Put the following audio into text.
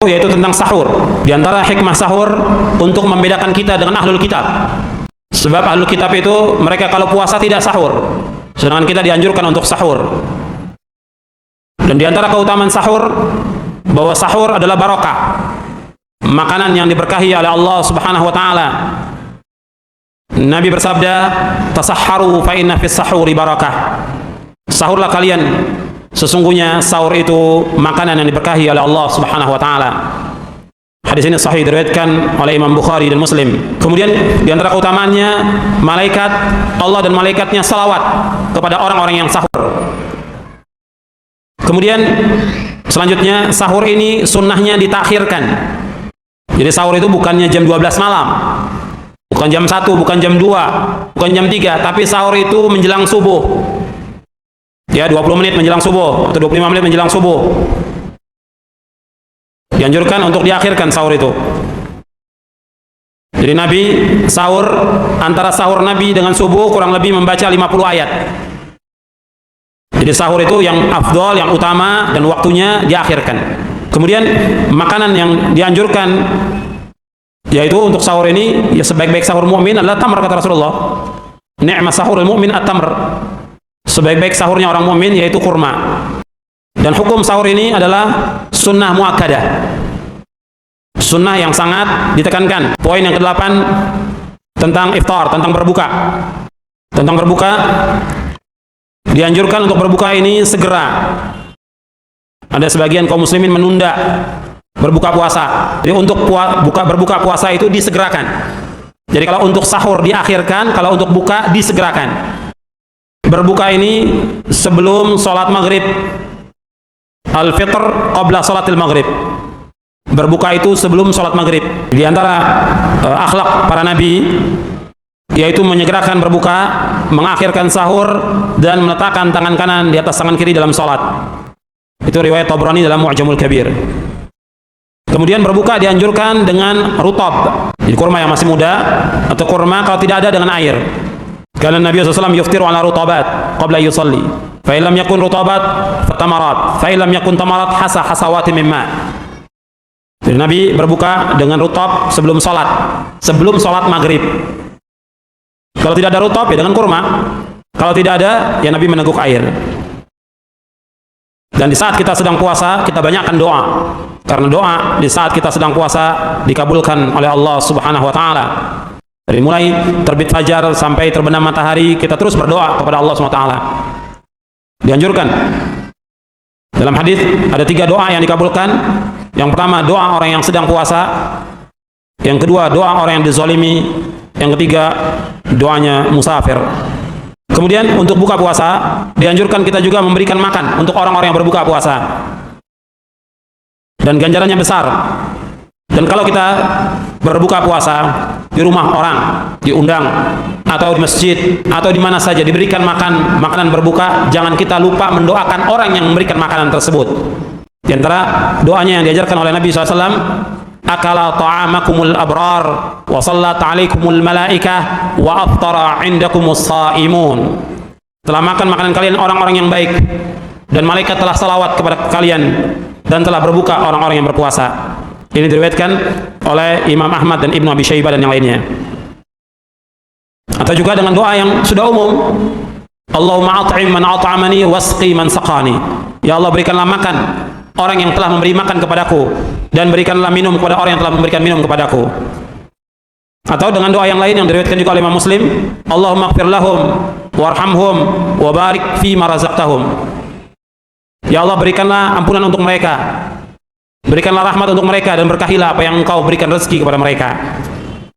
yaitu tentang sahur. Di antara hikmah sahur untuk membedakan kita dengan ahlul kitab. Sebab ahlul kitab itu mereka kalau puasa tidak sahur, sedangkan kita dianjurkan untuk sahur. Dan di antara keutamaan sahur, bahwa sahur adalah barokah, makanan yang diberkahi oleh Allah Subhanahu wa taala. Nabi bersabda, "Tasahharu fa inna fis sahuri barakah." Sahurlah kalian, sesungguhnya sahur itu makanan yang diberkahi oleh Allah Subhanahu wa taala. Hadis ini sahih, diriwayatkan oleh Imam Bukhari dan Muslim. Kemudian di antara keutamaannya, malaikat Allah dan malaikatnya salawat kepada orang-orang yang sahur. Kemudian selanjutnya, sahur ini sunnahnya ditakhirkan. Jadi sahur itu bukannya jam 12 malam, bukan jam 1, bukan jam 2, bukan jam 3, tapi sahur itu menjelang subuh. Ya, 20 menit menjelang subuh atau 25 menit menjelang subuh. Dianjurkan untuk diakhirkan sahur itu. Jadi Nabi sahur, antara sahur Nabi dengan subuh kurang lebih membaca 50 ayat. Jadi sahur itu yang afdol, yang utama, dan waktunya diakhirkan. Kemudian makanan yang dianjurkan yaitu untuk sahur ini, ya sebaik-baik sahur mukmin adalah tamr, kata Rasulullah. Ni'ma sahurul mu'min at-tamr. Sebaik-baik sahurnya orang mukmin yaitu kurma. Dan hukum sahur ini adalah sunnah muakkadah, sunnah yang sangat ditekankan. Poin yang ke-8 tentang iftar, tentang berbuka. Tentang berbuka, dianjurkan untuk berbuka ini segera. Ada sebagian kaum muslimin menunda berbuka puasa. Jadi untuk berbuka puasa itu disegerakan. Jadi kalau untuk sahur diakhirkan, kalau untuk buka disegerakan. Berbuka ini sebelum sholat maghrib. Al-fitr qabla sholatil maghrib. Berbuka itu sebelum sholat maghrib. Di antara akhlak para nabi yaitu menyegerakan berbuka, mengakhirkan sahur, dan meletakkan tangan kanan di atas tangan kiri dalam sholat. Itu riwayat Tabrani dalam Mu'jamul Kabir. Kemudian berbuka dianjurkan dengan rutab, jadi kurma yang masih muda, atau kurma kalau tidak ada dengan air. Karena Nabi SAW yuftiru ala rutabat qabla yusalli. Fa illam yakun rutabat fatamarat, fa illam yakun tamarat hasawati mimma. Jadi Nabi berbuka dengan rutab sebelum sholat maghrib. Kalau tidak ada rutab, ya dengan kurma. Kalau tidak ada, ya Nabi meneguk air. Dan di saat kita sedang puasa, kita banyakkan doa. Karena doa di saat kita sedang puasa dikabulkan oleh Allah Subhanahu wa taala. Dari mulai terbit fajar sampai terbenam matahari, kita terus berdoa kepada Allah Subhanahu wa taala. Dianjurkan. Dalam hadis ada 3 doa yang dikabulkan. Yang pertama, doa orang yang sedang puasa. Yang kedua, doa orang yang dizalimi. Yang ketiga, doanya musafir. Kemudian untuk buka puasa, dianjurkan kita juga memberikan makan untuk orang-orang yang berbuka puasa. Dan ganjarannya besar. Dan kalau kita berbuka puasa di rumah orang, diundang, atau di masjid, atau di mana saja diberikan makanan berbuka, jangan kita lupa mendoakan orang yang memberikan makanan tersebut. Di antara doanya yang diajarkan oleh Nabi SAW, akala ta'amakumul abrar wa sallat alaikumul malaikah wa aftara indakumus saimun. Telah makan makanan kalian orang-orang yang baik, dan malaikat telah salawat kepada kalian, dan telah berbuka orang-orang yang berpuasa. Ini diriwayatkan oleh Imam Ahmad dan Ibnu Abi Syaibah dan yang lainnya. Atau juga dengan doa yang sudah umum, Allahumma at'im man at'amani wasqi man saqani. Ya Allah, berikanlah makan orang yang telah memberi makan kepadaku, dan berikanlah minum kepada orang yang telah memberikan minum kepadaku. Atau dengan doa yang lain yang diriwayatkan juga oleh Imam Muslim, Allahumma ighfir lahum warhamhum wa barik fi ma razaqtahum. Ya Allah, berikanlah ampunan untuk mereka, berikanlah rahmat untuk mereka, dan berkahilah apa yang Engkau berikan rezeki kepada mereka.